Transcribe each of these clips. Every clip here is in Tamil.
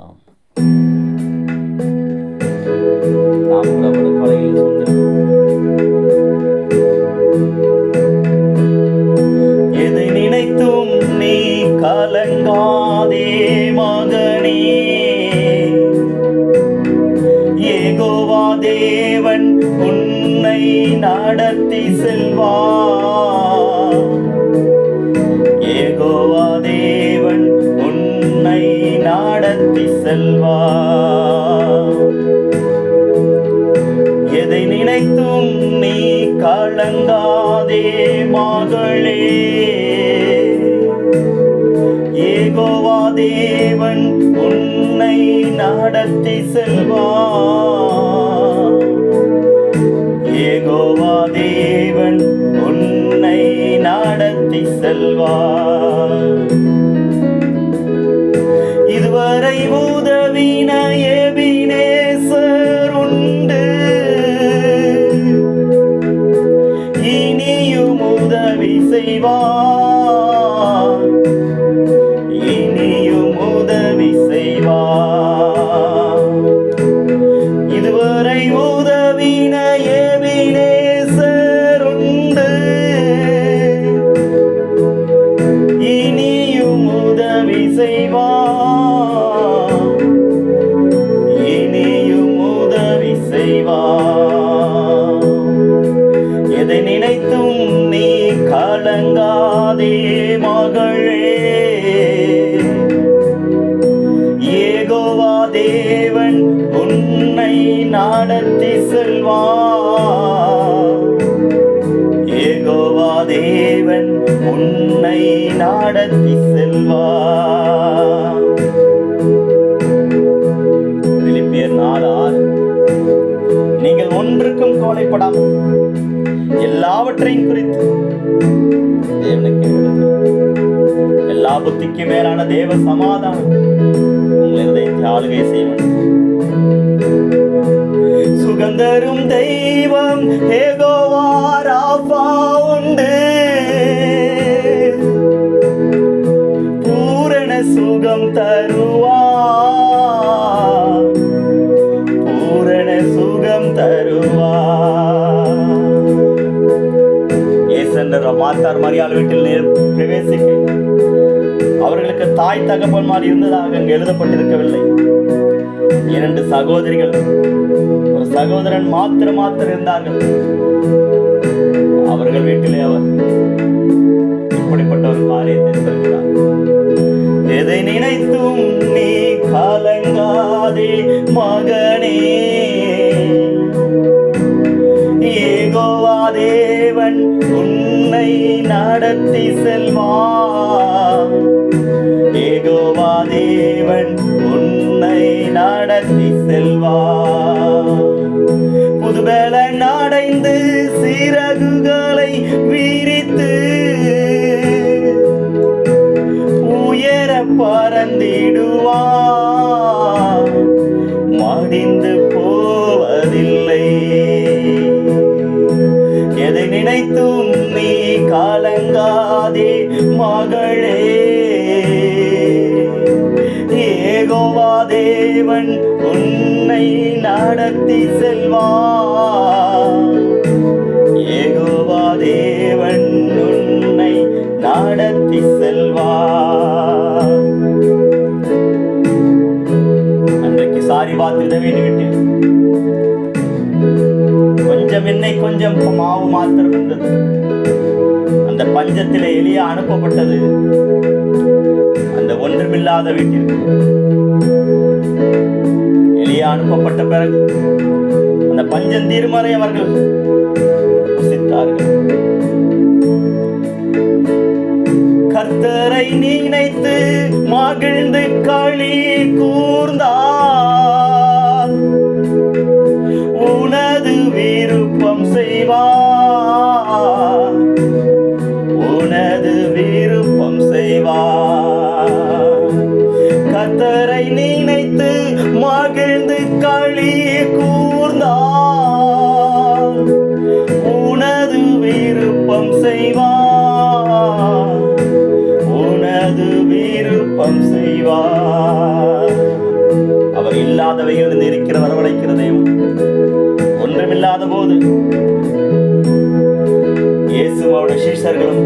ஆம், நாம் கூட ஒரு கலையில் எதை நினைத்தும் நீ கலங்காதே மகனே, யெகோவா தேவன் உன்னை நடத்தி செல்வார். யெகோவா தேவன் உன்னை நடத்தி செல்வார். எதை நினைத்தும் நீ கலங்காதே மகளே, யெகோவா தேவன் உன்னை நடத்தி செல்வார். யெகோவா தேவன் உன்னை நடத்தி செல்வார். இதுவரை உதவின எபினேசர் உண்டு, இனியும் உதவி செய்வார். இனியும் உதவி செய்வார். இதுவரை உதவின எபினேசர் உண்டு, இனியும் உதவி செய்வார். இனியும் உதவி செய்வார். எதை நினைத்தும் நீ கலங்காதே மகளே, யெகோவா தேவன் உன்னை நடத்தி செல்வார். யெகோவா தேவன் உன்னை நடத்தி செல்வார். பிலிப்பியர் 4:6. நீங்கள் ஒன்றுக்கும் கவலைப்படாமல் எல்லாவற்றையும் குறித்து தேவனுக்கு எல்லா புத்திக்கு மேலான தேவ சமாதானம் உங்கள் இதயத்தை ஆளுகை செய்வன். சுகந்தரும் தெய்வம் யெகோவா ராபா உண்டு, பூரண சுகம் தருவார். பூரண சுகம் தருவார். ஏசென்ற மாத்தார் மரியாள் வீட்டில் பிரவேசிக்க அவர்களுக்கு தாய் தகப்பன்மார் இருந்ததாக அங்கு எழுதப்பட்டிருக்கவில்லை. 2 சகோதரிகள், ஒரு சகோதரன் மாத்திரம் இருந்தார்கள். அவர்கள் வீட்டிலே அவர் இப்படிப்பட்ட ஒரு காரியத்தை சொல்கிறார். எதை நினைத்தும் நீ கலங்காதே மகனே, யெகோவா தேவன் உன்னை நடத்தி செல்வார். யெகோவா தேவன் உன்னை நடத்தி செல்வார். புதுபலன் அடைந்து சிறகுகளை விரித்து உயர பறந்திடுவார். மடிந்து போவதில்லை. எதை நினைத்தும் நீ கலங்காதே மகளே, யெகோவா தேவன் உன்னை நடத்தி செல்வார். யெகோவா தேவன் உன்னை நடத்தி செல்வார். அன்றைக்கு சாரிபாத் விதவையின் வீட்டில் கொஞ்சம் எண்ணெய் கொஞ்சம் மாவு மாத்திரம் இருந்தது. அந்த பஞ்சத்திலே எலியா அனுப்பப்பட்டது அந்த ஒன்றுமில்லாத வீட்டிற்கு. எலியா அனுப்பப்பட்ட பிறகு அந்த பஞ்சம் தீர்மறை அவர்கள் புசித்தார்கள். கர்த்தரை நினைத்து மகிழ்ந்து களி கூர்ந்தார். உனது விருப்பம் செய்வார். உனது விருப்பம் செய்வார். கர்த்தரை நினைத்து மகிழ்ந்து களி கூர்ந்தார். உனது விருப்பம் செய்வார். உனது விருப்பம் செய்வார். இல்லாதவைகளிலிருந்து இருக்கிற வரவழைக்கிறதையும் ஒன்றுமில்லாத போது இயேசுவோட சீஷர்களும்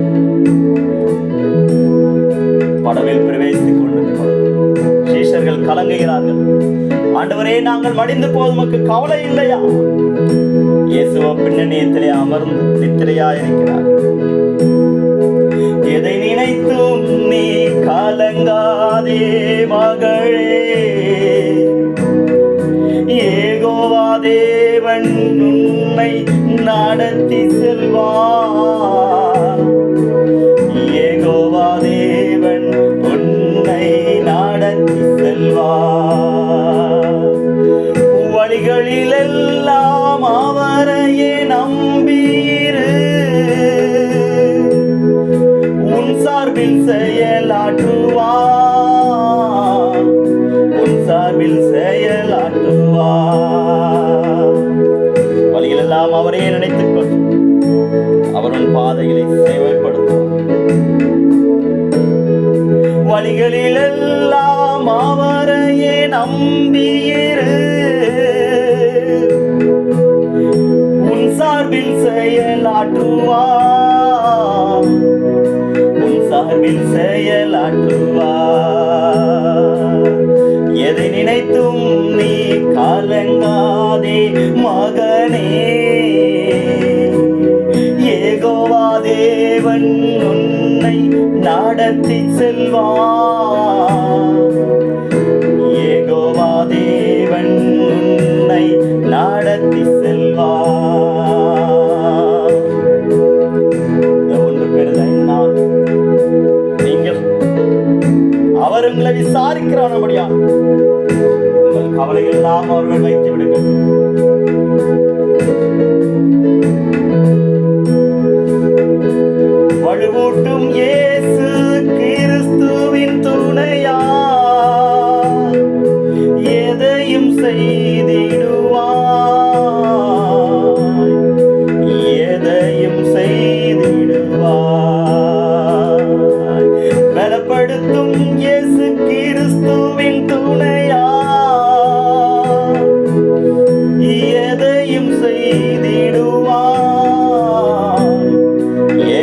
படவில் பிரவேசித்துக் கொண்டு சீஷர்கள் கலங்குகிறார்கள். ஆண்டவரே, நாங்கள் மடிந்து போது உமக்கு கவலை இல்லையா? இயேசுவோ பின்னணியத்திலே அமர்ந்து நித்திரையா இருக்கிறார். எதை நினைத்தும் நீ கலங்காதே மகளே, யெகோவா தேவன் உன்னை நடத்தி செல்வார். யெகோவா தேவன் உன்னை நடத்தி செல்வார். வழிகளிலெல்லாம் அவரையே நம்பியிரு. உன் சார்பில் செயலாற்றுவார். உன் சார்பில் செயலாற்றுவார். வழிகளெல்லாம் அவரையே நினைத்துக் கொள். அவர் உன் பாதைகளை சேவைப்படுத்துவார். வழிகளிலெல்லாம் அவரையே நம்பியிரு. உன் சார்பில் செயலாற்றுவார். உன் சார்பில் செயலாற்றுவார். எதை நினைத்தும் நீ கலங்காதே மகனே, யெகோவா தேவன் உன்னை நடத்தி செல்வார். யெகோவா தேவன் உன்னை நடத்தி செல்வார். ஒன்று பெறுதல் நீங்கள் அவர் உங்களை விசாரிக்கிறானபடியா உங்கள் கவலைகள் எல்லாம் அவர்கள் வைத்து விடுங்கள். வலுவூட்டும் இயேசு கிறிஸ்துவின் துணையா எதையும் செய்திடுவாய். எதையும் செய்திடுவாய். பலப்படுத்தும் இயேசு கிறிஸ்துவின் துணையா எதையும் செய்திடுவாய்.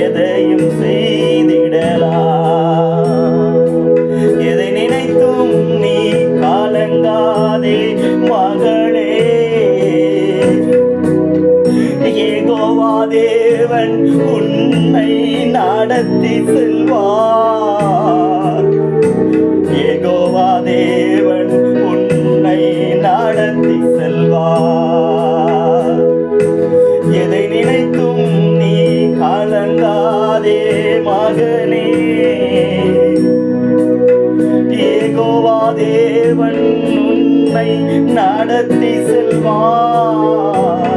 எதையும் செய்திடலாம். எதை நினைத்தும் நீ கலங்காதே மகளே, யெகோவா தேவன் உன்னை நடத்தி செல்வார். யெகோவா தேவன் உன்னை நடத்தி செல்வார். எதை நினைத்தும் நீ கலங்காதே மகனே, யெகோவா தேவன் உன்னை நடத்தி செல்வார்.